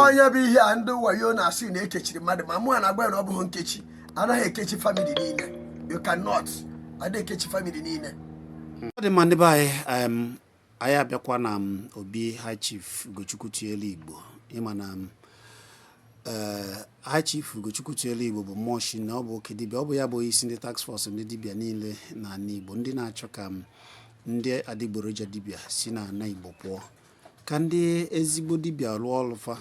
onye bụ ihe a ndị wayo na-asị na ekechiri mmadụ ma mụ na agba na ọ bụghị nkechi anaghị ekechi family niile you cannot ada ekechi family niile. Ọ dị mma ndị be anyị abịakwa na obi High Chief Ugochukwunyere Igbo ịma na High Chief Ugochukwunyere Igbo bụ mmụọ na ọ bụ oke dibịa, ọ bụ ya bụ isi ndị task force ndị dibịa niile na ala Igbo ndị na-achọ ka ndị adịgboroja dibịa si na ala Igbo pụọ, ka ndị ezigbo dibịa rụọ ọrụ fa,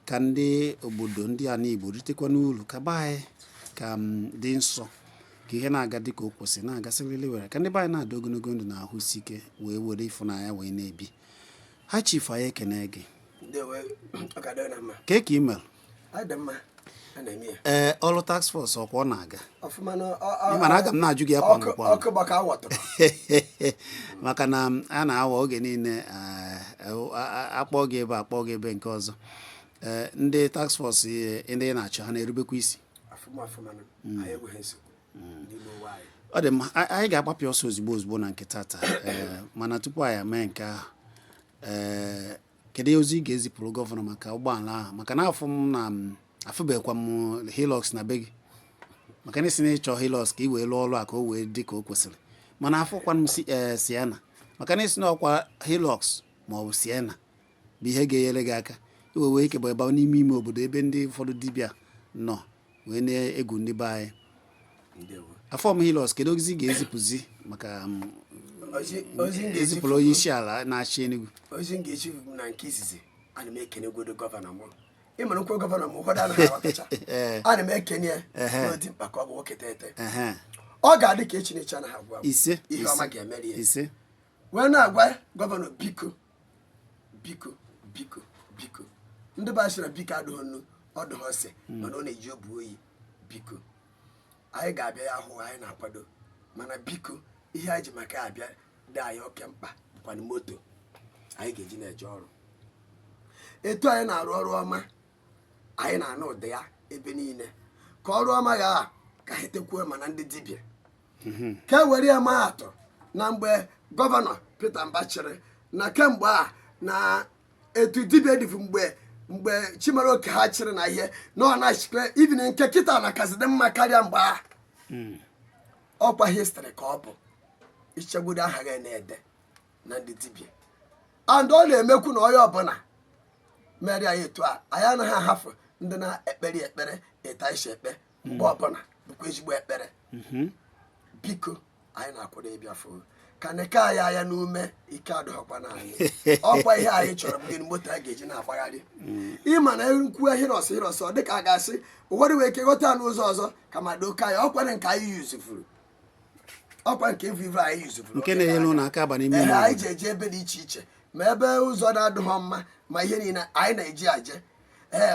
ka ndị obodo ndị ala Igbo ritekwa n'uru, ka be anyị ka dị nsọ, ka ihe na-aga dị ka o kwesịrị na-agasịrịrị were, ka ndị be anyị na-adị ogologo ndụ na ahụ isi ike wee were ịfụnanya wee na-ebi. High Chief anyị ekene gị ka ị mere ọrụ task force ọkwa ọ na-aga mana aga m na-ajụ gị ya kwa maka na a na-awa oge niile akpọ gị ebe akpọ gị ebe nke ọzọ. Ndị task force ndị na-achọ ha na-erubekwa isi. Ọ dị mma, anyị ga-agbapụ ọsọ ozugbo na nke tata, mana tupu anyị mee nke ahụ, kedu ozi ị ga-ezipụrụ gọvanọ maka ụgbọala ahụ? Maka na afụbekwa m Herbalists na be gị, maka na isi na ịchọ Herbalists ka ị wee lụọ ọrụ a ka o wee dị ka o kwesịrị, mana afụkwa m Sienna, maka na isi na ọkwa Herbalists ma ọ bụ Sienna bụ ihe ga-enyere gị aka iwe wee ike bụ ebe n'ime ime obodo ebe ndị ụfọdụ dibịa nọ wee na-egwu ndị be anyị. Afọ m Herbalists kedu ozi ga-ezipụzi maka ezipụrụ onye isi ala na-achị Enugu? Ozi m ga-echi na nke izizi, ana m ekene godo gọvanọ m. Ịmara nkwe gọvanọ m ụfọdụ anaghị aghọtacha. Ana m ekene n'odi mkpa ka ọ bụ nwoke tete. Ọ ga-adị ka Chineke anaghị agwa ihe ọma ga-emeri ya. Wee na-agwa gọvanọ biko biko biko biko, ndị be asịrị biko adịghị nnu ọ dịghị ose mana ọ na-eji obu oyi. Biko anyị ga-abịa ya ahụ anyị na-akwado, mana biko ihe anyị ji maka abịa dị anyị oke mkpa bụkwana moto anyị ga-eji na-eje ọrụ. Etu anyị na-arụ ọrụ ọma anyị na-anụ ụdị ya ebe niile, ka ọrụ ọma ya ka anyị tekwuo mana ndị dibịa ka e were ya maa atụ na mgbe gọvanọ Peter Mba chịrị na kemgbe na etu dibịa dịfu mgbe Chimaroke ha chịrị na ihe na ọ na-achịkwa ibin nke kịta na kasịdị mma karịa mgbe ọkwa histrị ka ọ bụ ichegbudo aha gị na-ede na ndị dibịa, and ọ na-emekwu na onye ọbụla mere anyị etu a anyị anaghị ahafụ ndị na-ekpere ekpere ịta isi ekpe mgbe ọbụla bụkwa ezigbo ekpere. Biko anyị na-akwado ịbịa fụ ka neke anyị anya n'ume ike adịghịkwa na anyị. Ọkwa ihe anyị chọrọ bụ gịnị moto anyị ga-eji na-agbagharị. Ịma na nkwuo Herbalists ọ dịka a ga-asị ụfọdụ wee ke ghọta n'ụzọ ọzọ ka ma doka anyị ọkwa nke anyị yuzufuru, ọkwa nke ivu anyị yuzufuru nke na-enyere ụlọ aka aba n'ime ụlọ anyị ji eje ebe dị iche iche ma ebe ụzọ na-adịghọ mma ma ihe niile anyị na-eji aje.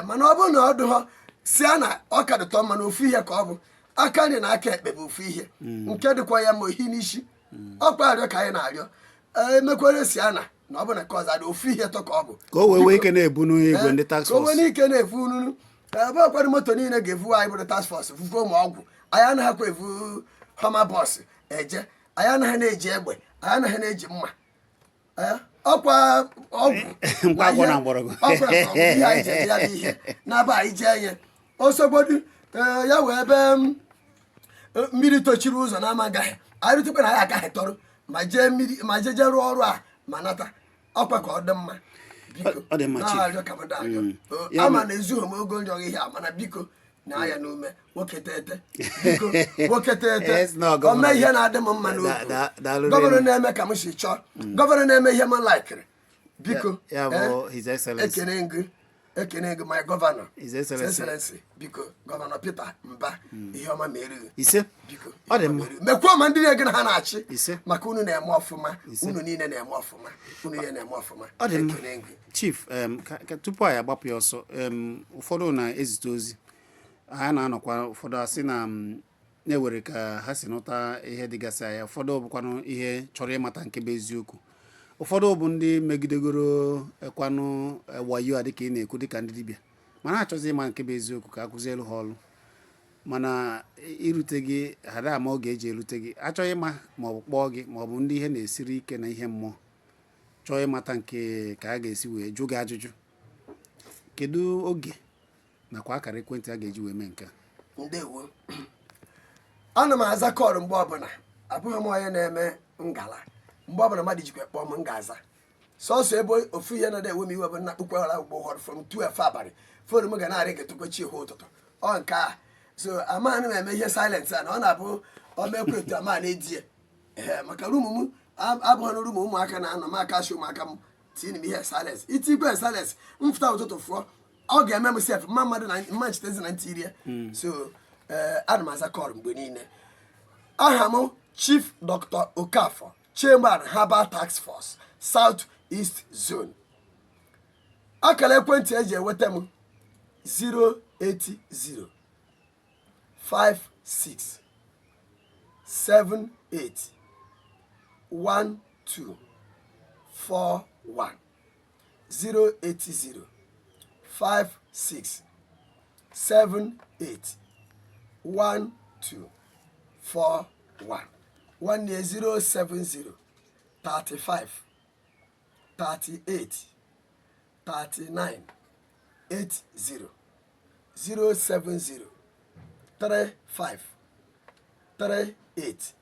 Mana ọ bụrụ na ọ dịghọ si na ọ ka dịtọ mma na ofu ihe ka ọ bụ aka nri na aka ekpe bụ ofu ihe nke dịkwa ya ma ohi n'isi. Ọkwa arịọ ka anyị na-arịọ emekwere Sienna na ọ bụ na ka ọzọ adị ofu ihe tọ ka ọ bụ ka o wee ike na-ebu n'igwe ndị task force, ka o wee ike na-efu nunu ebe ọkwado moto niile ga-efu anyị bụ task force fufuo ma ọgwụ anyị anaghịkwa efu hama bọs eje, anyị anaghị na-eji egbe, anyị anaghị na-eji mma. Ọkwa ọgwụ ọkwa ihe anyị ji eje ya bụ ihe na-aba anyị jee ihe osogbodu ya wee ebe mmiri tochiri ụzọ na amagaghị anyị rutekwa na anyị agaghị tọrọ ma jeje rụọ ọrụ a ma nata. Ọkwa ka ọ dị mma biko na-arịọ ka mmadụ arịọ ama na ezughị m ogo nri ọghị ihe a, mana biko na anya n'ume nwoke tete biko nwoke tete ome ihe na-adị m mma n'okwu. Gọvanọ na-eme ka m si chọọ, gọvanọ na-eme ihe m laikiri, biko ekene gị my gọvanọ His Excellency biko gọvanọ Peter Mba ihe ọma mere biko mekwuo ma ndị na-ege na ha na-achị maka unu na-eme ọfụma, unu niile na-eme ọfụma, unu niile na-eme ọfụma. Ekene gị Chief. Tupu anyị agbapụ ya ọsọ, ụfọdụ na-ezite ozi ha na-anọkwa, ụfọdụ asị na-ewere ka ha si nụta ihe dịgasị anya, ụfọdụ bụkwanụ ihe chọrọ ịmata nke bụ eziokwu, ụfọdụ bụ ndị megidegoro ekwanụ wayo a dịka ị na-ekwu dịka ndị dibịa, mana achọzi ịma nke bụ eziokwu ka akụzielu ha ọrụ, mana irute gị hada ama ọ ga-eji erute gị, achọghị ịma ma ọ bụ kpọọ gị ma ọ bụ ndị ihe na-esiri ike na ihe mmụọ chọọ ịmata nke ka a ga-esi wee jụ gị ajụjụ. kedu oge nakwa akara ekwentị a ga-eji wee mee nke a? Ndewo. Ana m aza kọl mgbe ọbụla, abụghị m onye na-eme ngala. Mgbe ọbụla mmadụ jikwa kpọọ m ga-aza. Sọsọ ebe ofu ihe na-ewe m iwe bụ nnakpụkwa ọra ugbo ụfọdụ from 12 abalị fonu m ga na-arị ga-etokwachi ihu ụtụtụ ọ nke a so amaghị m eme ihe silent a na ọ na-abụ ọmekwa etu ama na-edie maka rumu m abụghị na rumu ụmụaka na-anọ m aka shi ụmụaka m tinye m ihe silence itikwe silence mfụta ụtụtụ fụọ ọ ga-eme m sef mma mmadụ na mma nchitezi na ntị irie so ana m aza kọl mgbe niile. Aha m Chief Dr. Okafor, Chairman Herbal Task Force South East Zone. Akara ekwentị eji enweta m 080 56 78 12 41 080 56 78 12 41 1 070 35 38 39 80 070 35 38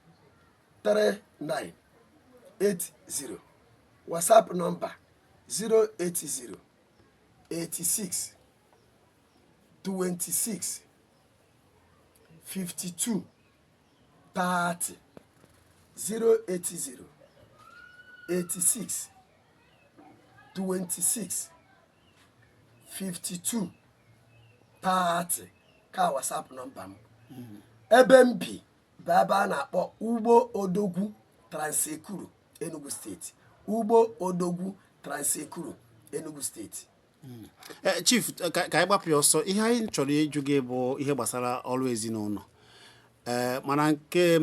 39 80. WhatsApp number 080 86 26 52 30 080 86 26 52 30 ka WhatsApp nọmba m. Ebe m bi bụ ebe a na-akpọ Ugbo Odogwu Transekuru Enugu steeti. Ugbo Odogwu Transekuru Enugu steeti. Chief, ka anyị gbapụ ya ọsọ, ihe anyị chọrọ ịjụ gị bụ ihe gbasara ọrụ ezinụlọ. Mana nke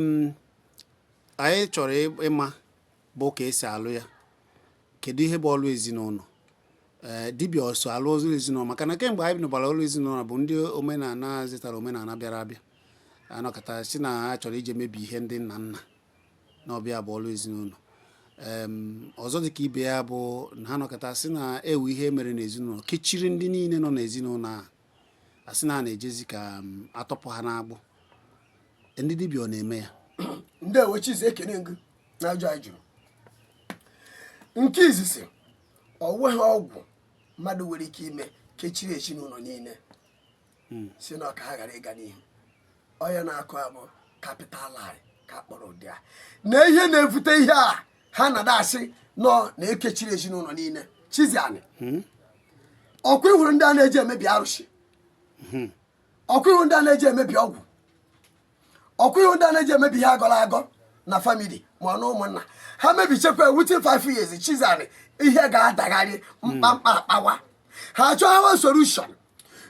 anyị chọrọ ịma bụ ka esi alụ ya. Kedu ihe bụ ọrụ ezinụlọ? Dibịa ọsọ alụ ọrụ ezinụlọ maka na kemgbe anyị nụbara ọrụ ezinụlọ bụ ndị omenala zetara omenala bịara abịa anọkọta si na ha chọrọ ije mebi ihe ndị nna nna na ọbịa bụ ọrụ ezinụlọ. Ọzọ dịka ibe ya bụ na ha nọkọta si na ewu ihe mere n'ezinụlọ kechiri ndị niile nọ n'ezinụlọ a asị na a na-ejezi ka atọpụ ha n'agbụ. Ndị dibịa ọ na-eme ya? Ndewo Chizi, ekene ngụ na ajụ anyị jụrụ. Nke izizi ọ nweghị ọgwụ mmadụ nwere ike ime kechiri ezinụlọ niile si na ọka ha ghara ịga n'ihu. Onye na-akụ abụ capital lie ka akpọrọ ụdị a na ihe na-evute ihe a ha na-adasị nọ na-ekechiri ezinụlọ niile. Chizi anyị ọkwa ịhụrụ ndị a na-eji emebi arụsị, ọkwa ịhụ ndị a na-eji emebi ọgwụ, ọkwa ịhụ ndị a na-eji emebi ihe agọrọ agọ na famili ma ọ na ụmụnna ha mebichekwa within 5 years. Chizi anyị ihe ga-adagharị mkpamkpa akpawa ha chọọ solution.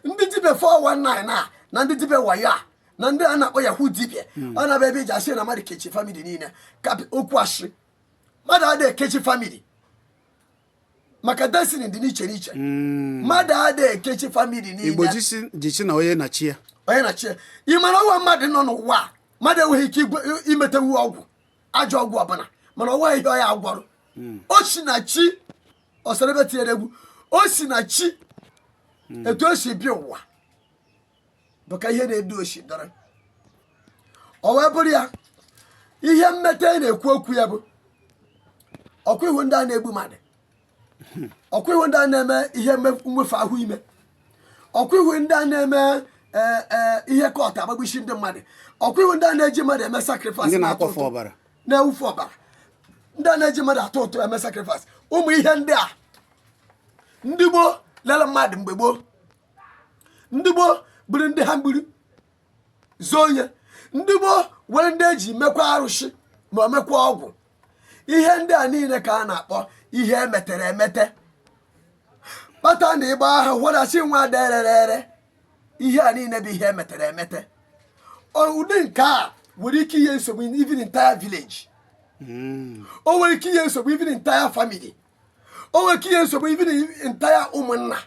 Ndị dibịa 419 na ndị dibịa wayo a na ndị a na-akpọ yahoo dibịa ọ na-abịa ebe iji asị na mmadụ kechi famili niile okwu asị mmadụ adịghị ekechi famili maka destiny dị n'iche n'iche. Mmadụ adịghị ekechi famili niile. Igbo jichi na onye na-chi ya. Onye na-chi ya. Ị mara ọnwa mmadụ nọ n'ụwa mmadụ enweghị ike imetewu ọgwụ ajọ ọgwụ ọbụla mana ọnwa ihe ọya agwọrụ. O si na chi ọsara ebe tinyere egwu o si na chi etu o si bịa ụwa bụ ka ihe na-edu oshi dọrọ. O wee bụrụ ya ihe mmete na-ekwu okwu ya bụ ọkwa ihu ndị a na-egbu mmadụ, ọkwa ihu ndị a na-eme ihe mwefu ahụ ime, ọkwa ihu ndị a na-eme ihe kọt agbagbuchi ndị mmadụ, ọkwa ihu ndị a na-eji mmadụ eme sakrifas na-ewufu ọbara, ndị a na-eji mmadụ atụ ụtụ eme sakrifas. Ụmụ ihe ndị a ndị gboo lele mmadụ mgbe gboo, ndị gboo bụrụ ndị ha mgbiri zoo onye, ndị gboo were ndị eji mekwa arụsị ma mekwa ọgwụ. Ihe ndị a niile ka a na-akpọ ihe emetere emete. Kpata na ịgba aha hụrasị nwa derere ihe a niile bụ ihe emetere emete. Ụdị nke a nwere ike ihe nsogbu even entire village. O nwere ike ihe nsogbu even entire family. O nwere ike ihe nsogbu even entire ụmụnna.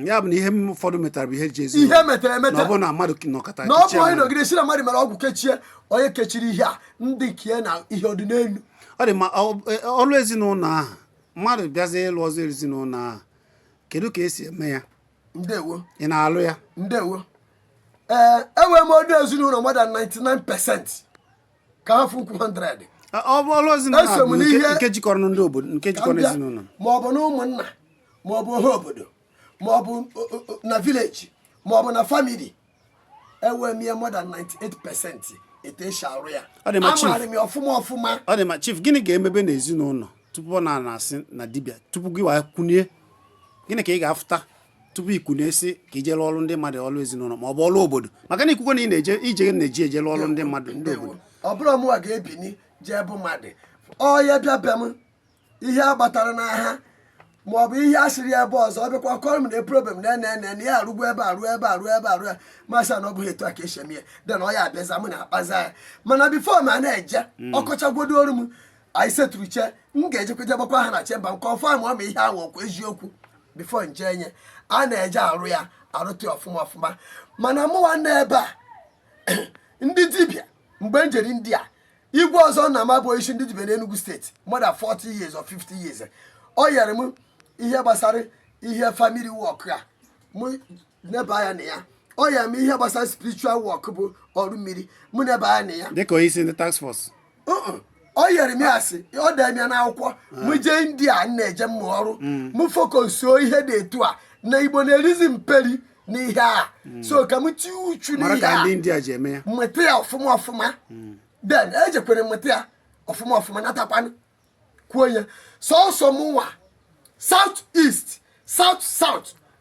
Ya bụ na ihe ụfọdụ metara bụ ihe ji ezi ihe metere emete. Na ọ bụ na mmadụ nọkọta na ọ bụ onye nọgide si na mmadụ mere ọgwụ kechie onye kechiri ihe a ndị nke na ihe ọdịnelu. Ọ dị ma ọrụ ezinụlọ ahụ mmadụ bịazie ịlụ ọzọ ezinụlọ ahụ kedu ka esi eme ya? ndewo ị na-alụ ya ndewo enwe m odo ezinụlọ more than 99% ka ha fụ 100 ọ bụ ọlụ ezinụlọ nke jikọrọ ndị obodo nke jikọrọ ezinụlọ ma ọ bụ na ụmụnna ma ọ bụ ohe obodo ma ọ bụ na village ma ọ bụ na family enwe m ya more than 98% etu esi arụ ya amaghị m ya ọfụma ọ dị ma chief gịnị ga-emebe n'ezinụlọ tupu ọ na-asị na dibịa tupu gị wee kwunye gịnị ka ị ga-afụta tupu ikwunye si ka ije lụọ ọrụ ndị mmadụ ọrụ ezinụlọ ma ọ bụ ọrụ obodo maka na ikwukwe na ị na-eje ije na-eji eje lụọ ọrụ ndị mmadụ ndị obodo ọ bụrụ mụnwa ga-ebini jee bụ mmadụ ọya bịa bịa m ihe a gbatara n'agha ma ọ bụ ihe a sịrị ebe ọzọ ọ bịakwa kọrọ m na problem na ya arụgbu ebe arụ ya masị na ọ bụghị etu a ka esi eme ya dị na ọ ya abịaza m na-akpaza ya mana bifo ma na-eje ọkọchagwodo ọrụ m anyị setụrụ che m ga-ejekweje gbakwa ha na chemba m kọnfam ma ihe ahụ ọkwa eziokwu bifo nje nye a na-eje arụ ya arụtụ ọfụma mana mụ nwanne ebe a ndị dibịa mgbe m jere ndị a igwe ọzọ na ama bụ isi ndị dibịa n'Enugu steeti more than 40 years or 50 years ọ nyere m ihe gbasara ihe family work a mụ neba anya na ya ọ nyere m ihe gbasara spiritual work bụ ọrụ mmiri mụ neba anya na ya dịka onye isi ndị task force ọ nyere m ya asị ọ dị m ya n'akwụkwọ mụ jee ndị a na-eje mmụ ọrụ mụ fokosuo ihe dị etu a na Igbo na-erizi mperi n'ihe a so ka m tie uchu n'ihe a mmeta ya ọfụma den ejekwere mmeta ya ọfụma natakwanụ kwuo ya sọsọ mụnwa South East South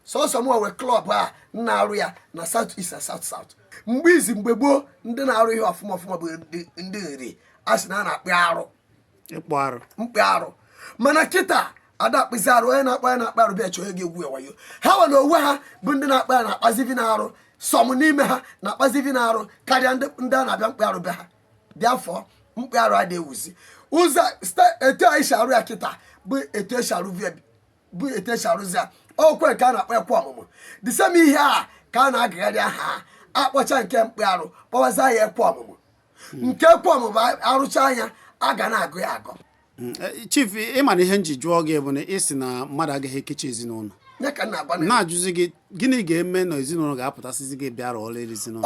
sọsọ mụnwa wee klọb a na-arụ ya na South East na South mgbe gboo ndị na-arụ ihe ọfụma bụ ndị nri a sị na a na-akpị mkpị arụ mana kịta ada akpịzi arụ onye na-akpa ya na-akpa arụ bịa chọọ ego egwu ewayo ha nwere onwe ha bụ ndị na-akpa ya na-akpazivi na-arụ sọm n'ime ha na-akpazivi na-arụ karịa ndị a na-abịa mkpị arụ bịa ha dị afọ mkpị arụ adịghị ewuzi ụzọ etu anyị si arụ ya kịta bụ etu esi arụzi ya okwe ka a na-akpa ekwe ọmụmụ disem ihe a ka a na-agagharị aha akpọcha nke mkpị arụ kpọwaza ya ekwe ọmụmụ nke ekwe ọmụmụ arụcha anya a ga na-agụ ya agụ chief ịma na ihe nji jụọ gị bụ na ị sị na mmadụ agaghị ekechi ezinụlọ na-ajụzi gị gịnị ga-eme na ezinụlọ ga-apụtasịzi gị bịara ọla ezinụlọ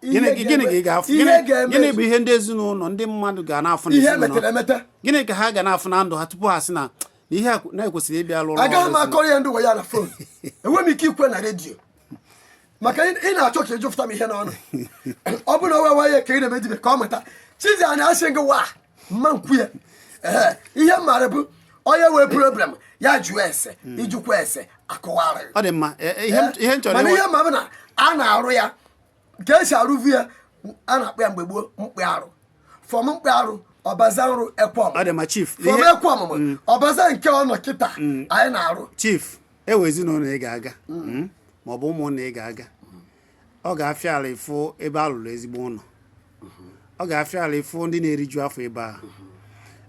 gịnị bụ ihe ndị ezinụlọ ndị mmadụ ga na-afụ na ezinụlọ gịnị ka ha ga na-afụ na ndụ ha tupu ha sị na ihe a na-ekwesịrị ịbịa lụrụ agaghị m akọrọ ya ndị ụwa ya na fon enweghị m ike ikwe na redio maka ị na-achọ ka ịjụfụta m ihe n'ọnụ ọ bụrụ na o wewe ka ị na-eme dibe ka ọ mụta chizi a na-asị gị wa mma nkwu ya ihe mmadụ bụ onye wee problem ya jụọ ese ijụkwa ese akọwara ọ dị mma ihe nchọrọ mana ihe ma bụ na a na-arụ ya ka esi arụvu ya a na-akpọ ya mgbe gboo mkpị arụ fọm mkpị arụ ọbaza nrụ ekwe ọmụmụ fọm ekwe ọmụmụ ọbaza nke ọnọ kịta anyị na-arụ chief ewe ezinụlọ ị ga-aga ma ọ bụ ụmụnna ị ga-aga ọ ga-afịa ala ịfụ ebe a lụrụ ezigbo ụlọ ọ ga-afịa ala ịfụ ndị na-eriju afọ ebe a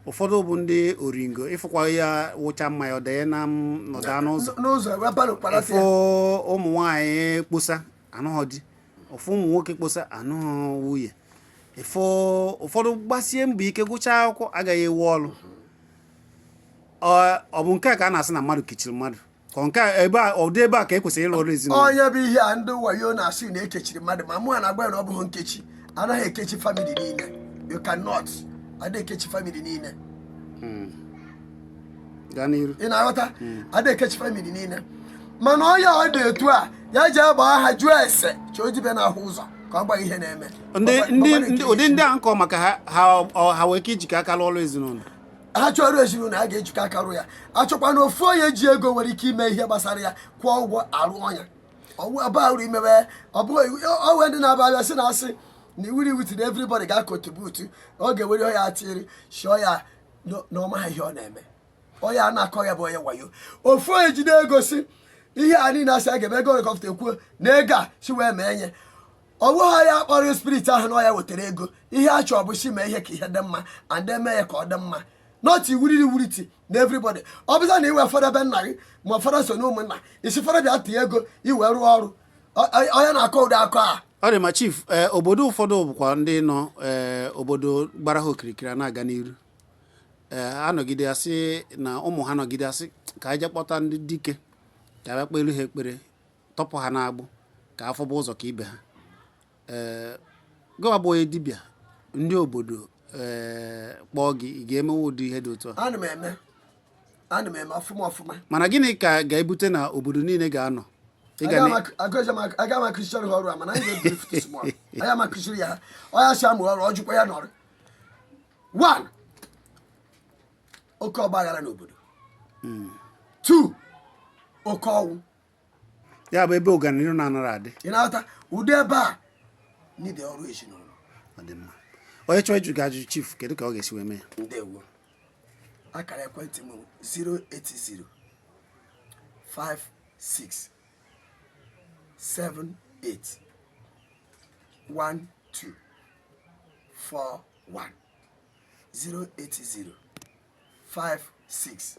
ụfọdụ bụ ndị oringo ịfụkwa ya wụcha mmanya ọdanye na nọda n'ụzọ ịfụ ụmụ nwaanyị kposa anụghọ di ụfụ ụmụ nwoke kposa anụghọ nwunye ịfụ ụfọdụ gbasie mbọ ike gụchaa akwụkwọ agaghị ewu ọrụ ọ bụ nke a ka a na-asị na mmadụ kechiri mmadụ ka nke ọdị ebe a ka ekwesịrị ịlụ ọrụ ezinụlọ onye bụ ihe a ndị wayo na-asị na ekechiri mmadụ ma mụ a na-agba ya na ọ bụghị nkechi anaghị ekechi famili niile you cannot ada ekechi famili niile ị na-aghọta ada ekechi famili niile mana onye ọ dị etu a ya ji agba aha jụọ ese chọọ dibe na-ahụ ụzọ ka ọ gba ihe na-eme ụdị ndị a nkọ maka ha wee ka ijikọ aka ọrụ ezinụlọ ha chọrọ ezinụlọ a ga-ejikọ aka rụ ya achọkwa na ofu onye ji ego nwere ike ime ihe gbasara ya kwụọ ụgwọ arụ ọnya ọbụrụ imewe ọwe ndị na-aba abịa sị na asị na iwuri witiri everybody ga-akọntributu ọ ga-ewere ya atịrị shụọ ya na ọmaha ihe ọ na-eme onye a na-akọ ya bụ onye wayo ofu onye jide ego si ihe a niile asị a ga-eme ego rekọpụta ekwuo na ego a si wee mee nye ọ bụghị ya kpọrọ spirit ahụ na ọ ya wetara ego ihe a chọọ bụ si mee ihe ka ihe dị mma and eme ya ka ọ dị mma not iwuriti na everybody ọ bụza na iwe fọdụ ebe nna gị ma fọdụ so na ụmụnna isi fọdụ bịa tinye ego iwe rụọ ọrụ onye na-akọ ụdị akọ a ọ dị ma chief obodo ụfọdụ bụkwa ndị nọ obodo gbara ha okirikiri a na-aga n'iru anọgide asị na ụmụ ha nọgide asị ka anyị je kpọta ndị dike ka bịa kpelu ha ekpere tọpụ ha n'agbụ ka afọ bụ ụzọ ka ibe ha gịwa bụ onye dibịa ndị obodo kpọọ gị ị ga-emewe ụdị ihe dị otu a? ana m eme ọfụma mana gịnị ka ga-ebute na obodo niile ga-anọ aga m akụziri ha ọrụ a mana anyị ga-ebiri fụtụ small aga m akụziri ya ọya si amụ ọrụ ọjụkwa ya n'ọrụ 1 oke ọgba aghara n'obodo 2 oke ọnwụ ya bụ ebe ọganihu na-anara adị ị na-aghọta ụdị ebe a n'ide ọrụ ezinụlọ ọ dị mma onye chọọ ịjụ gị ajụjụ chief kedu ka ọ ga-esi wee mee ya? Ndewo. Akara ekwentị m 080 56 78 12 41 080 56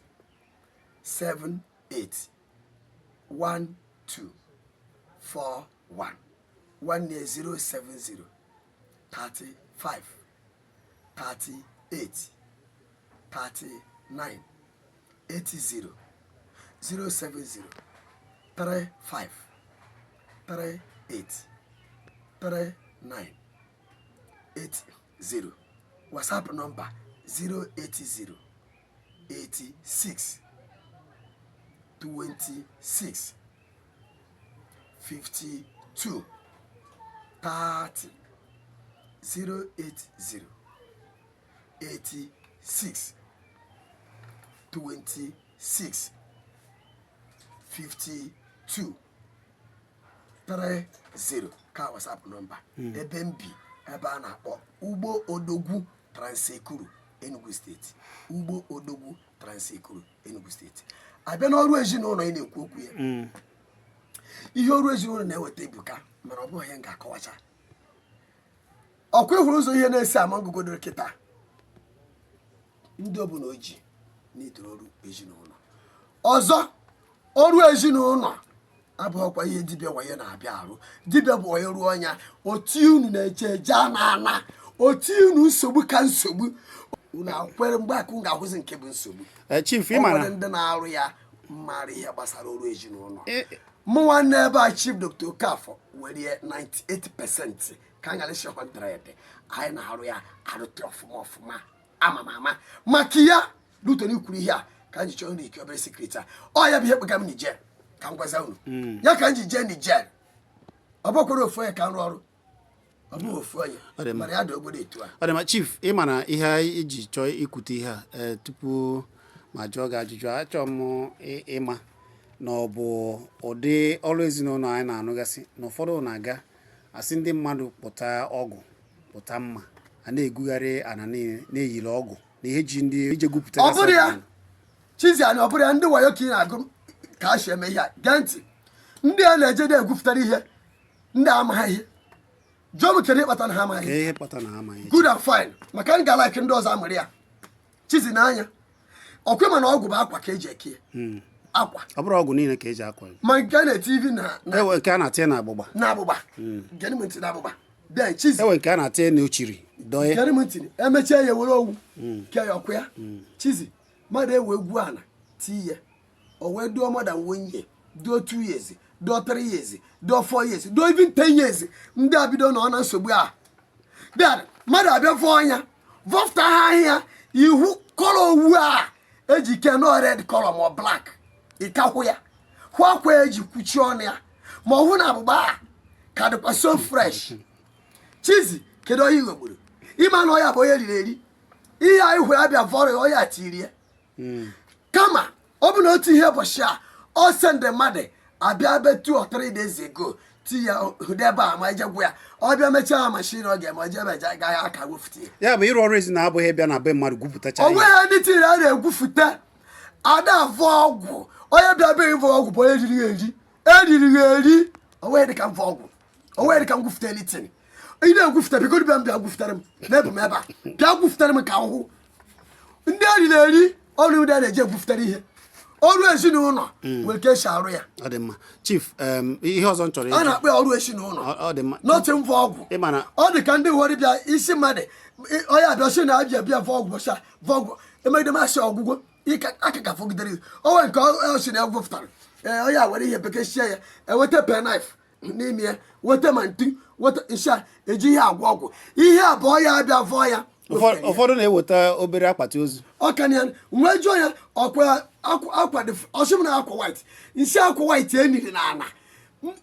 78 12 41 070 35 38 39 80 070 35 38 39 80. WhatsApp number 080 86 26 52 30 080 86 26 52 30 ka WhatsApp nọmba ebe m bi ebe a na-akpọ Ugbo Odogwu Transekuru Enugu steeti Ugbo Odogwu Transekuru Enugu steeti abịa n'ọrụ ezinụlọ ị na-ekwu okwu ya ihe ọrụ ezinụlọ na-eweta ebuka mana ọ bụghị ihe m ga-akọwacha ọkwa ịhụrụ ụzọ ihe na-esi ama ngụgụ dịrị kịta ndị ọbụla oji n'itoro ọrụ ezinụlọ ọzọ ọrụ ezinụlọ abụghịkwa ihe dibịa wanye na-abịa arụ dibịa bụ onye ruo ọnya otu unu na-eche eje ana otu unu nsogbu ka nsogbu unu akwere mgbe akụ ga-ahụzi nke bụ nsogbu chief ịmara ndị na-arụ ya mara ihe gbasara ọrụ ezinụlọ mụ nwanne ebe a Chief Dr. Okafor were 98% ka a gara 100 anyị na-arụ ya arụta ọfụma ama maka ya Luton kwuru ihe a ka anyị chọọ nri ike obere sekreti a ọ ya bụ ihe kpega m Niger ka m gwaza unu ya ka m ji jee Niger ọ bụkwara ofu onye ka m rụọ ọrụ ọ bụ ofu onye mana ya dị obodo etu a ọ dị ma chief ịmana ihe anyị iji chọọ ikwute ihe a tupu ma jụọ gị ajụjụ achọọ m ịma na ọ bụ ụdị ọrụ ezinụlọ anyị na-anụgasị na ụfọdụ na-aga asị ndị mmadụ pụta ọgwụ pụta mma a na-egugharị ana niile na-eyiri ọgwụ na ihe ji ndị ije gwupụta ọ bụrụ ya chizi anyị ọ bụrụ ya ndị wayo ka ị na-agụ ka a si eme ihe a gee ntị ndị a na-eje na-egwupụtara ihe ndị amaghị ihe jụọ m kedu ịkpata na ha amaghị ihe kpata na ha amaghị good and fine maka m ga-alaiki ndị ọzọ amụrụ ya chizi n'anya ọkwe mana ọgwụ bụ akwa ka eji eke akwa ọ bụrụ ọgwụ niile ka eji akwa ma nke a na-eti na nke a na-atinye na agbụgba gere m ntị na agbụgba bịa chizi ewe nke a na-atinye na ochiri dọye gere m ntị emechaa ya were owu ke ya ọkụ ya chizi mmadụ ewe egwu ana tii ya o wee duo mmadụ nwunye duo 2 years duo 3 years duo 4 years duo even 10 years ndị a bido nọ na nsogbu a bịa mmadụ abịa fọọ anya vọfta ha ahịa ihu kọlọ owu a eji ke no red color ma black ịkakwụ ya hụ akwa eji kwuchi ọnụ ya ma ọ hụ na abụgba a ka dịkwa so fresh chizi kedu onye iwegburu ịma na ọya bụ onye riri eri ihe anyị hụ ya bịa vọrọ ọya tiri ya kama ọ bụ na otu ihe ụbọchị a ọ sende mmadụ abịa be 2 or 3 days ago ti ya debe a ma ejegwu ya ọ bịa mechaa mashin ọ ga-eme ojebeja agaghị aka gwufute ya bụ ịrụ ọrụ ezi na-abụghị bịa na be mmadụ gwupụtacha onwe ya ndị tiri a na-egwufute ada avọ ọgwụ onye bịa be ịvọ ọgwụ bụ onye eriri eri onwe dị ka mvọ ọgwụ onwe dị ka m gwufute elitin ị na-egwufute biko bịa m bịa gwufutere m na-ebu m ebe a bịa gwufutere m ka hụ ndị eriri eri ọrụ ndị a na-eji egwufutere ihe ọrụ ezinụlọ nwere ka esi arụ ya ọ dị mma chief ihe ọzọ m chọrọ a na-akpọ ya ọrụ ezinụlọ ọ dị mma n'otu mvọ ọgwụ ọ dị ka ndị nwere bịa isi mmadụ onye abịa si na abịa bịa vọ ọgwụ bọcha vọ ọgwụ emegide masị ọgwụgwọ aka ka fọgidere onwe nke ọ si na ya gwụpụtara onye a were ihe bekee shie ya eweta penknife n'ime ya weta ma ntu weta nsha eji ihe agwọ ọgwụ ihe abụọ ya abịa vọọ ya ụfọdụ na-eweta obere akpati ozu ọkanya nwe jụọ ya ọkwa ọsụm na akwa white nsi akwa white eniri na ana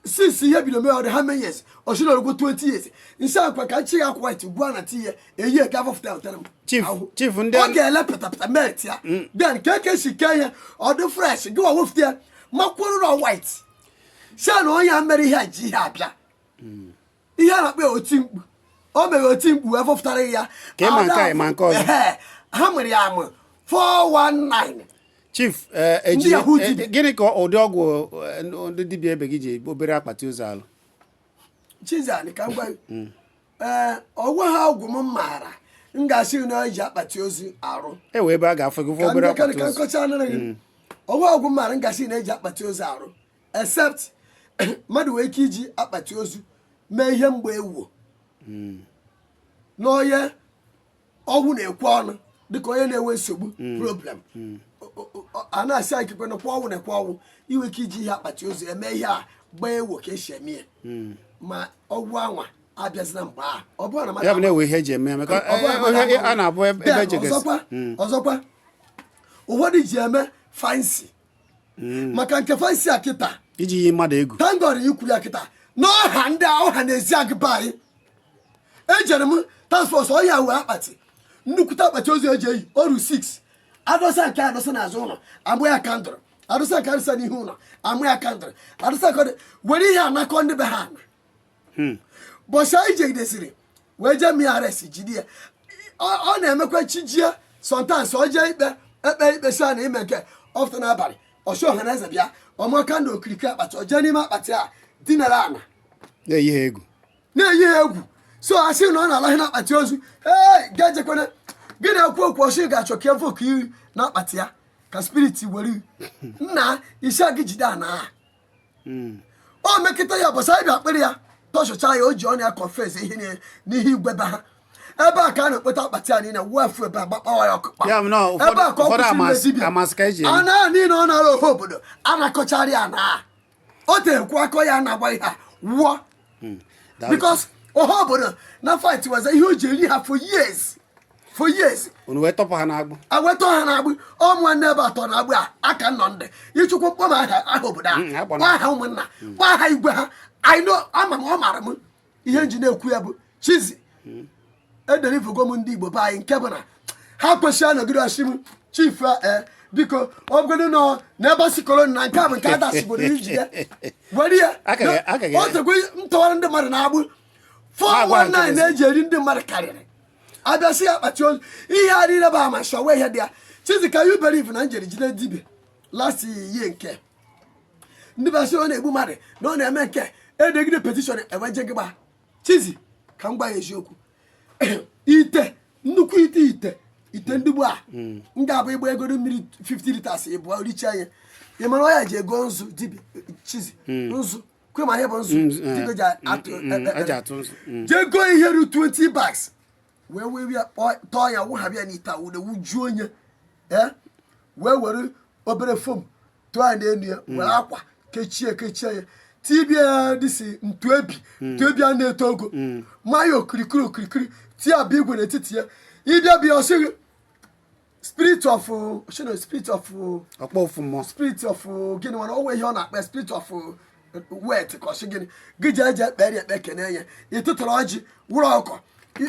since ihe bido mee ọdị ha mee years ọsụna orugbo 20 years nsi akwa ka nchi akwa white gwa na ti ya eyi ga afọfụta ụtara m chief ndị ọ ga-ele pịtapịta met ya then keke si ke ya ọ dị fresh gị wa wofụta ya makwụrụ na white si na onye mere ihe a ji ihe abịa ihe a na-akpọ oti mkpu o mere oti mkpu wee fọpụtara ya ka ịma nke a ịma nke ọzọ ha nwere ya amụ 419 chief gịnị ka ụdị ọgwụ ndị dibịa ebe gị ji obere akpati ozu alụ chizani ka m gwa ọgwụ ha ọgwụ m maara m ga-asị na eji akpati ozu arụ ewe ebe a ga-afọ gị obere akpati ozu ọgwụ m maara m ga-asị na eji akpati ozu arụ except mmadụ nwere ike iji akpati ozu mee ihe mgbe ewuo n'onye ọgwụ na-ekwe ọnụ dịka onye na-enwe nsogbu problem a na-asị akikwe na kwa ọnwụ na-ekwe ọnwụ iwe ike iji ihe akpati ozu eme ihe a gbaa ewo ka esi eme ya ma ọgwụ anwa abịazina mgbe ahụ ọ bụrụ na ya bụ na-ewe ihe eji eme maka a na-abụ ebe ejegesi ọzọkwa ụfọdụ ji eme fansi maka nke fansi a kịta iji yi mmadụ ego tangori ikwuru ya kịta n'ọha ndị ọha na-ezi agụba anyị ejere m taskfọs ọhịa wee akpati nnukwute akpati ozu eji eyi oru 6 adọsa nke adọsa n'azụ ụlọ amụ ya kandụrụ adọsa nke adọsa n'ihu ụlọ amụ ya kandụrụ adọsa nke were ihe anakọ ndị be ha ana bọchị anyị jegidesiri wee jee mi ares jide ya ọ na-emekwa chijie sọntans o jee ekpe ikpe si na ime nke ọfụta n'abalị ọchụ ọha na eze bịa ọma kandụ okirikiri akpati o jee n'ime akpati a dinara ana na-eyi ha egwu so asị na ọ na-alaghị na akpati ozu ga-ejekwana gị na-ekwu okwu ọsị ga-achọ ka efe ka iri na akpati ya ka spiriti were nna isi gị jide ana o mekịta ya bọsa anyị bịa akpịrị ya tọchụcha ya o ji ọnụ ya kọfes ihe n'ihe igwe be ha ebe a ka a na-ekpeta akpati a niile wefu ebe a gbakpawa ya ọkụkpa ebe a ka ọ kwụsịrị dibịa ana niile ọ na-arụ ohe obodo a na-akọchara ya na o terekwu akọ ya na-agba ihe a wụọ because ọha obodo na fight waza ihe o ji eri ha for years unu wee tọpụ ha n'agbụ awetọ ha na-agbụ ọmụ nne ebe atọ na-agbụ aka nọ ndị ịchụkwu mkpọm aha obodo a gba aha ụmụnna gba aha igwe ha ama m ọ mara m ihe nji na-ekwu ya bụ chizi ederivugo m ndị Igbo be anyị nke bụ na ha kwesịrị anọgide ọsị m chief biko ọ bụgodị nọ n'ebe sikoloni na nke a bụ nke adasigboro iji ya were ya o tegwe ntọwara ndị mmadụ na-agbụ 419 na-eji eri ndị mmadụ karịrị abịasị ya akpati ozu ihe a niile bụ ama shọwa ihe dị ya chizi ka you believe na njeri jide dibia last year nke ndị basị ọ na-egbu mmadụ na ọ na-eme nke edegide petishọn eweje gị gba chizi ka m gba ya eziokwu ite nnukwu ite ndị gbu a m ga-abụ ịgba egoro mmiri 50 liters ịbụọ richa ya ị mara ọ ya ji ego nzu dibia chizi nzu kwe ma ihe bụ nzu dibia ji atụ nzu jee goo ihe ru 20 bags wee tọọ ya wụghabịa n'ite awụde wujuo onye wee were obere fom tụọ ya n'elu ya were akwa kechie ya tibia ya dịsi ntuebi a na-eto ogo maya okirikiri tie abịa igwe n'etiti ya ịbịa bịa ọsịghị spirit of gịnị mana onwe ihe ọ na-akpa spirit of wet ka ọsị gịnị gị jee eje ekpe kene ya ịtụtara ọjị wụrụ ọkọ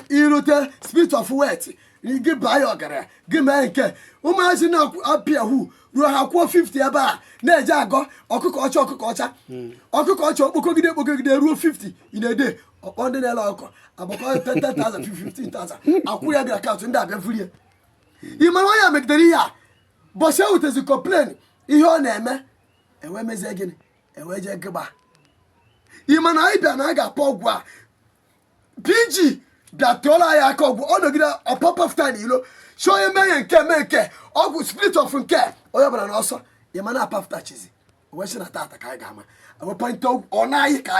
irute spirit of wet gị baa ya ọgaranya gị mee nke ụmụazị na-apịa hu ruo ha kwụọ 50 ebe a na-eje agọ ọkụkọ ọcha okpokogide ruo 50 inede ọkpọ ndị na-ele ọkụkọ agbakọ 10,000 15,000 akwụ ya bịa akaụntụ ndị abịa vụrie ị mara onye megidere ihe a bọsị ewutezi kọmplen ihe ọ na-eme ewe mezie gịnị ewe jee gịgba ị ma na anyị bịa na a ga-apụ ọgwụ a pg bịa tụọla ya aka ọgwụ ọ nọgide ọpọpọfta n'ilo si onye mee nke ọgwụ spirit of nke onye ọbụla n'ọsọ ị ma na apafta chizi wee na tata ka anyị ga-ama ewepụnta ọ na-anyị ka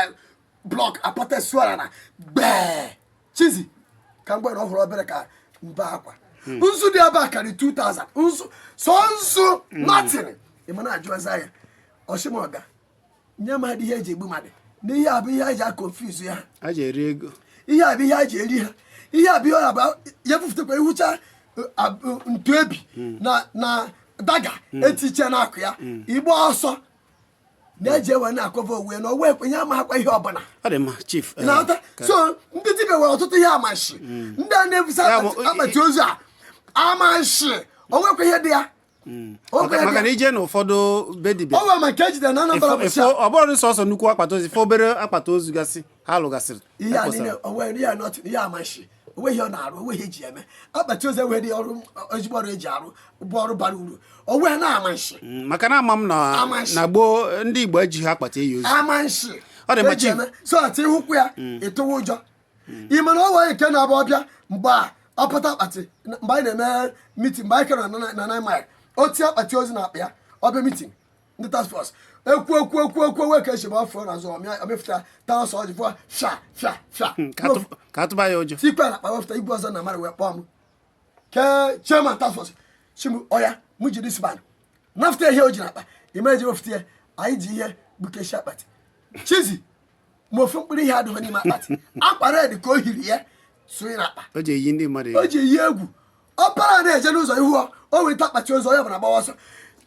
blọk apata suara na gbee chizi ka mgbe na ọ hụrụ obere ka mba akwa nzu dị ebe a karị 2,000 nzu so nzu nothing ị ma na ajụ eza ya ọshịmọga nye mmadụ ihe eji egbu mmadụ na ihe a bụ ihe eji akọnfuz ya a ji eri ego ihe a bụ ihe a ji eri ha ihe a bụ ihe a ya bụfutekwa ihucha ntu ebi na daga etiche n'akụ ya igbo ọsọ na-eji ewe na-akọva owe na owe ekwenye amaghakwa ihe ọbụla chief so ndị dibịa nwere ọtụtụ ihe amashi ndị a na-ebusa akpati ozu a amashi onwekwa ihe dị ya maka na ije na ụfọdụ be dibịa o nwere maka ejide na Anambra ọ bụrụ sọsọ nnukwu akpata ozu fọ obere akpata ozu gasị ha lụgasịrị ihe a niile onwe ihe nọtụ ihe amashi onwe ihe ọ na-arụ onwe ihe eji eme akpati ozu enweghị ọrụ ezigbo ọrụ eji arụ bụ ọrụ bara uru onwe ha na-amashi maka na ama m na gboo ndị Igbo ejighị akpati eyi ozu amashi eji eme so ati ịhụkwu ya ịtụwa ụjọ ime na ọnwa nke na-abụ ọbịa mgbe a ọpụta akpati mgbe anyị na-eme mitin mgbe anyị kere na 9 mile otie akpati ozu na akpa ya ọbịa mitin ndị task force ekwu wee ka echebe ọfụrụ na azụ ọmịfụta taa ọsọ ọjị fụa ka atụba ya ụjọ tikwe na akpa wefụta ibu ọzọ na mmadụ wee kpọọ m ke chairman task force chimu ọya mụ jiri sban nafụta ihe o ji na akpa ime eji wefụta ya anyị ji ihe gbukeshi akpati chizi ma ofu mkpụrụ ihe adịghị n'ime akpati akpa red ka o hiri ya sonye na akpa o ji eyi ndị mmadụ o ji eyi egwu ọpara na-eje n'ụzọ ihu o were akpati ozu onye ọbụla gbawa ọsọ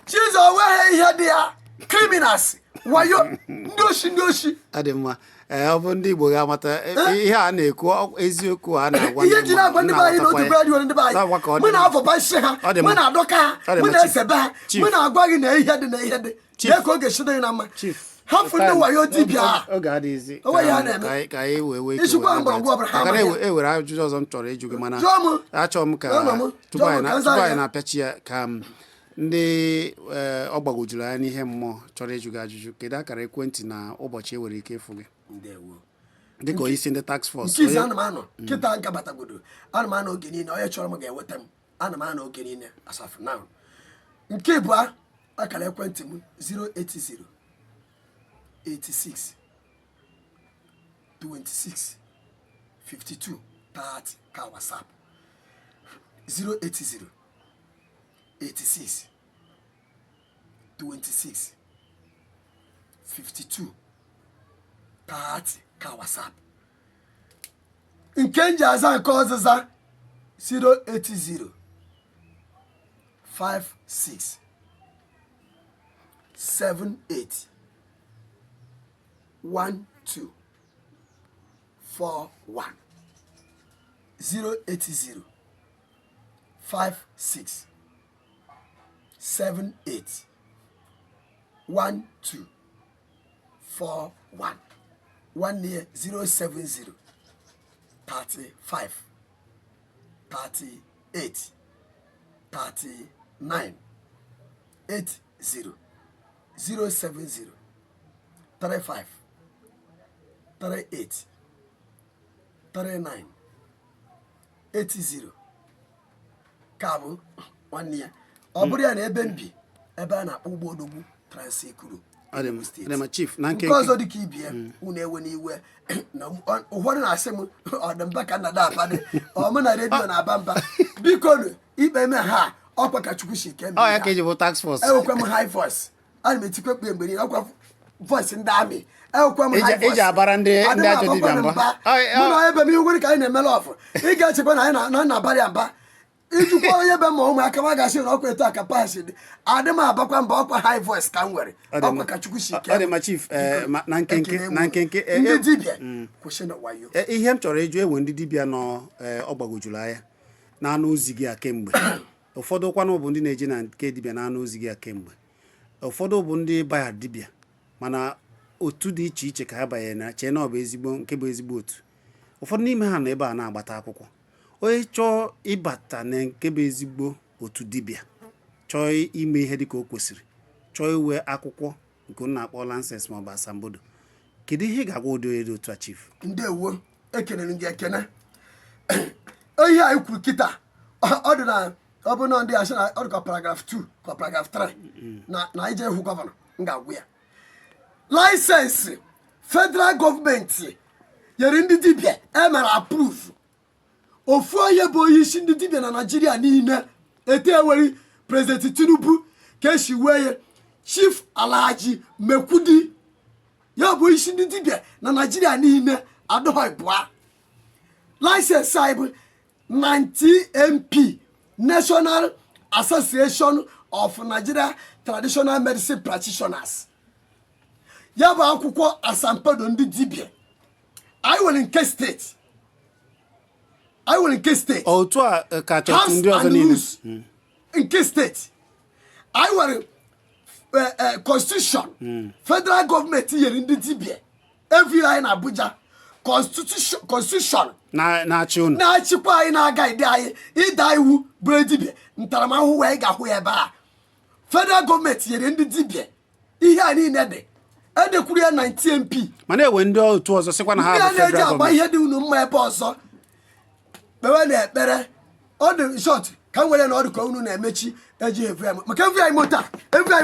chizi onweghị ihe dị ya criminals wayo ndị oshi adị mma ọ bụ ndị Igbo ga-amata ihe a na-ekwu eziokwu a na-agwa ihe ji na-agwa ndị be anyị n'otu be anyị ndị be anyị mụ na-afọba isi ha mụ na-adọka ha mụ na-esebe ha mụ na-agwa gị na ihe dị na ihe dị ya ka oge shide na mma hafụ ndị wayo dibịa oge adịghịzi ka anyị wee isikwa mgbọrọgwụ ọbụla ha ewere ajụjụ ọzọ m chọrọ ịjụ gị mana achọrọ m ka tupu anyị na-apịachi ya ka ndị ọ gbagwojuru anya n'ihe mmụọ chọrọ ịjụ gị ajụjụ kedu akara ekwentị na ụbọchị enwere ike ịfụ gị dịka onyeisi ndị task force nke izi ana m anọ kịta nka batagodo ana m anọ oge niile onye chọrọ m ga-eweta m ana m anọ oge niile asafụ na nke ịbụa akara ekwentị m 080 86 26 52 30 ka WhatsApp 080 86 26 52 30 ka WhatsApp nke nji aza nke ọzịza 080 56 78 1241 080 56 78 1241 1 year 070 35 38 39 80 070 35 38 39 80 ka bụ nwanne ya ọ bụrụ ya na ebe mbi ebe a na-akpọ ugbo odogwu Transekulu nke ọzọ dịka ibie unu ewe n'iwe ụfọdụ na-asị m ọdịmba ka nna da abadị ọmụ na redio na-aba mba biko ikpe eme ha ọkwa ka Chukwu si ike ewekwa m high voice ana m etikwe kpe mgbe niile ọkwa voice ndị amị ewekwa m high voice adịmabakwa mba mụ na ebe m ihe nwere ka anyị na-emela ọfụ ị ga-echekwa na anyị na-abalị ya mba ijikwa onye be ma ụmụaka ma gasị na ọkwa etu aka pas dị adị m abakwa mba ọkwa high voice ka m nwere ọkwa ka Chukwu si ike ndị dibịa kwụsị na wayo ihe m chọrọ ịjụ enwe ndị dibịa nọ ọ gbagwojuru anya na-anụ ozi gị a kemgbe ụfọdụ kwanụ bụ ndị na-eje na nke dibịa na-anụ ozi gị a kemgbe ụfọdụ bụ ndị baya dibịa mana otu dị iche iche ka ha banyere na chee na ọ bụ ezigbo nke bụ ezigbo otu ụfọdụ n'ime ha nọ ebe a na-agbata akwụkwọ onye chọọ ịbata na nke bụ ezigbo otu dibịa chọọ ime ihe dịka o kwesịrị chọọ iwe akwụkwọ nke na-akpọ lansens maọbụ asambodo kedu ihe ị ga-agwa ụdị onye dị otu a chief? Ndewo ekelere gị ekene ihe anyị kwuru kịta ọ dị na ọ bụ na ndị asị na ọ dị ka paragraf 2 ka paragraf 3 na ije hụ gọvanọ m ga-agwụ ya laịsensị federal gọọmenti nyere ndị dibịa emere approve ofu onye bụ onye isi ndị dibịa na Naịjirịa niile ete eweri prezidenti Tinubu ka esi wee Chief Alhaji Mekwudi ya bụ isi ndị dibịa na Nigeria niile adọghị bụa license bụ 90MP National Association of Nigeria Traditional Medicine Practitioners ya bụ akwụkwọ asampedo ndị dibịa anyị nwere nke steeti otu a ka chọtụ ndị ọzọ niile nke steeti anyị nwere constitution federal government nyere ndị dibịa every anyị na Abuja constitution na-achịkwa anyị na-aga ide anyị ịda iwu bụrụ dibịa ntaramahụhụ wee ga-ahụ ya ebe a federal government nyere ndị dibịa ihe a niile dị edekwuru ya 90MP mana ewe ndị otu ọzọ sịkwa na ha bụ federal government agba ihe dị unu mma ebe ọzọ kpewe na ekpere ọ dị short ka m nwere na ọ dị ka unu na-emechi eji evri maka evri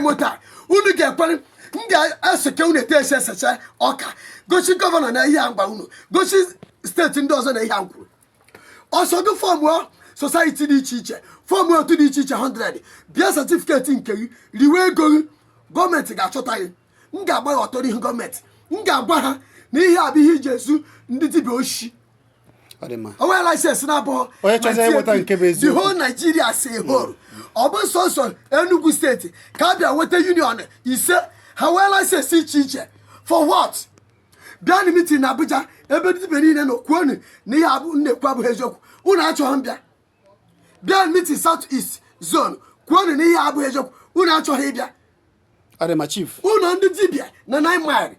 moto unu ga-ekwere m ga-eseke unu ete esecha ọka gosi gọvanọ na ihe a ngwa unu gosi steeti ndị ọzọ na ihe a kwuru ọsọ gị fọmụ society dị iche iche fọmụ otu dị iche iche 100 bịa certificate nke gị riwe ego gị gọọmenti ga-achọta gị m ga-agba ya ọtọ n'ihu gọọmenti m ga-agwa ha na ihe a bụ ihe iji ezu ndị dibịa oshi onwe license na-abụghị the whole Nigeria say whole ọ bụ sọsọ Enugu steeti ka a bịa nweta union ise ha wee license iche iche for what bịa na meeting na Abuja ebe dibịa niile nọ kwuonu na ihe abụ na-ekwu abụghị eziokwu unu achọghị bịa na meeting South East zone kwuonu na ihe abụghị eziokwu unu achọghị ịbịa chief unu ndị dibịa na 9 mile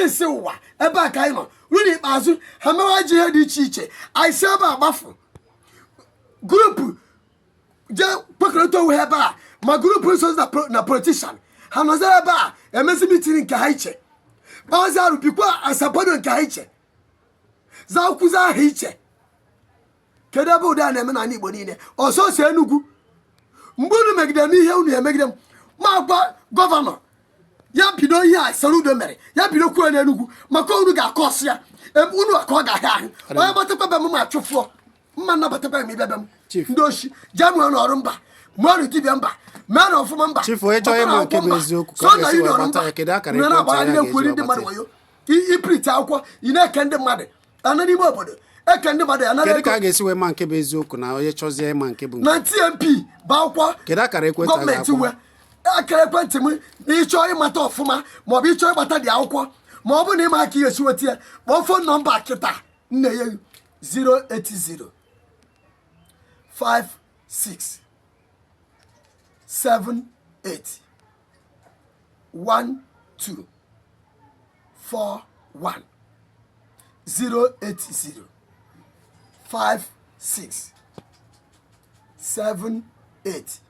si ụwa ebe a ka anyị nọ ruo n'ikpeazụ ha mewa ji ihe dị iche iche anyị si ebe a gbafu grupu jee kpekọrịta onwe ha ebe a ma grupu nso na politician ha nọzara ebe a emezi mitiri nke ha iche kpawazi arụ bikwa asambodo nke ha iche zaa kwụzi aha iche kedu ebe ụdị a na-eme n'ala Igbo niile ọsọ si Enugu mgbe unu megide m ihe unu emegide m ma gwa gọvanọ ya bido ihe a Soludo mere ya bido kwuo n'Enugu maka unu ga-akọ ọsị ya unu aka ọ ga-ahịa ahụ onye gbatakwa be m ma chụfụọ mma nnabatakwa m ibe be m ndị oshi jee mụọ n'ọrụ mba mụọ na dibịa mba mee na ọfụma mba so na ị nọrọ mba na na-agbara ndị na-ekwuri ndị mmadụ wayo ipriti akwụkwọ ị na-eke ndị mmadụ ana n'ime obodo eke ndị mmadụ ya nara ego ka a ga-esi wee ma nke bụ eziokwu na onye chọzie ịma nke bụ na TMP bụ akwụkwọ gọọmenti we akara ekwentị m na ịchọọ ịmata ọfụma maọbụ ịchọọ ịgbata dị akwụkwọ ma ọ bụ na ịma aka ihe esi weta ya kpọọ fon nọmba kịta nne ya 080 56 78 12 41 080 56 78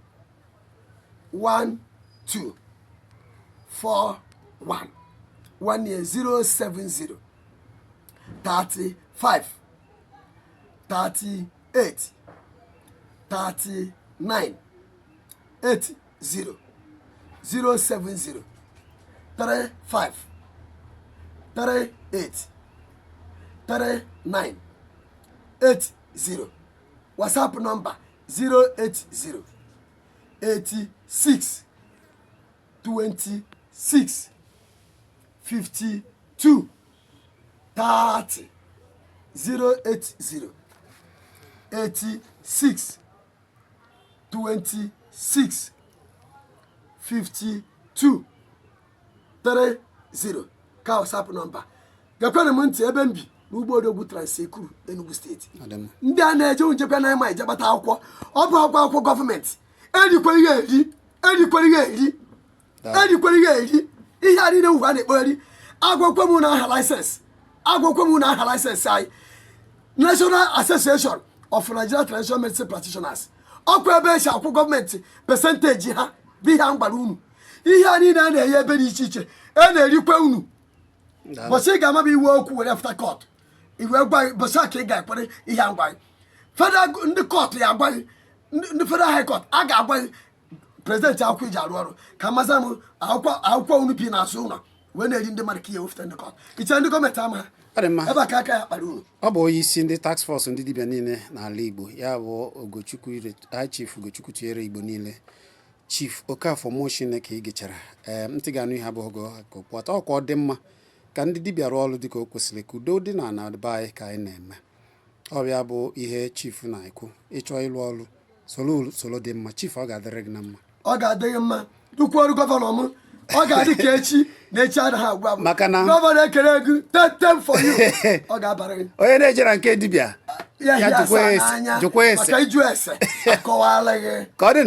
12 41 1 year 070 35 38 39 80 070 35 38 39 80 WhatsApp number 080 86 26 52 30 080 86 26 52 30 ka WhatsApp number gakwana m ntị ebe m bi n'ugbo odogwu Transekuru Enugu steeti ndị a na-eje njekwa na ịma ijebata akwụkwọ ọ bụ akwụkwọ gọọmenti erikwere eri ihe a niile ugwu a na-ekpogharị agwakwe m na aha laịsensị anyị National Association of Nigeria Traditional Medicine Practitioners ọkwa ebe esi akwụ gọọmenti pesentaji ha bụ ihe a mgbara unu ihe a niile a na-enye ebe dị iche iche na-erikwe unu bọchị ị ga-amaba iwu okwu were afta kọt iwe gwa bọchị a ka ị ga-ekpere ihe a ngwa federal ndị kọt ya agwaghị ndị federal high court a ga-agwaghị prezidenti akwụkwọ iji arụ ọrụ ka maza m akwụkwọ unu bi n'azụ ụlọ wee na-eri ndị mmadụ ka ihe wefụta ndị kọt iche ndị gọọmenti ama ebe a ka aka ya kpara unu ọ bụ onye isi ndị task force ndị dibịa niile n'ala Igbo ya bụ Chief Ugochukwunyere Igbo niile Chief Okafor mmụọ Chineke igechara ntị ga-anụ ihe abụghị ka pụta ọkwa ọ dị mma ka ndị dibịa rụọ ọrụ dịka o kwesịrị ka udo dị na be anyị ka anyị na-eme ọbịa bụ ihe chief na-ekwu ịchọ ịlụ ọrụ solo dị mma chief ọ ga-adịrị gị na mma ọ ga-adịghị mma dukwaru gọvanọ m ọ ga-adị ka echi na echi anaghị agwa m maka na gọvanọ ekere ego tetem for you ọ ga-abara gị onye na-ejere nke dibịa ya jụkwa ese maka iju ese akọwala gị ka ọ dị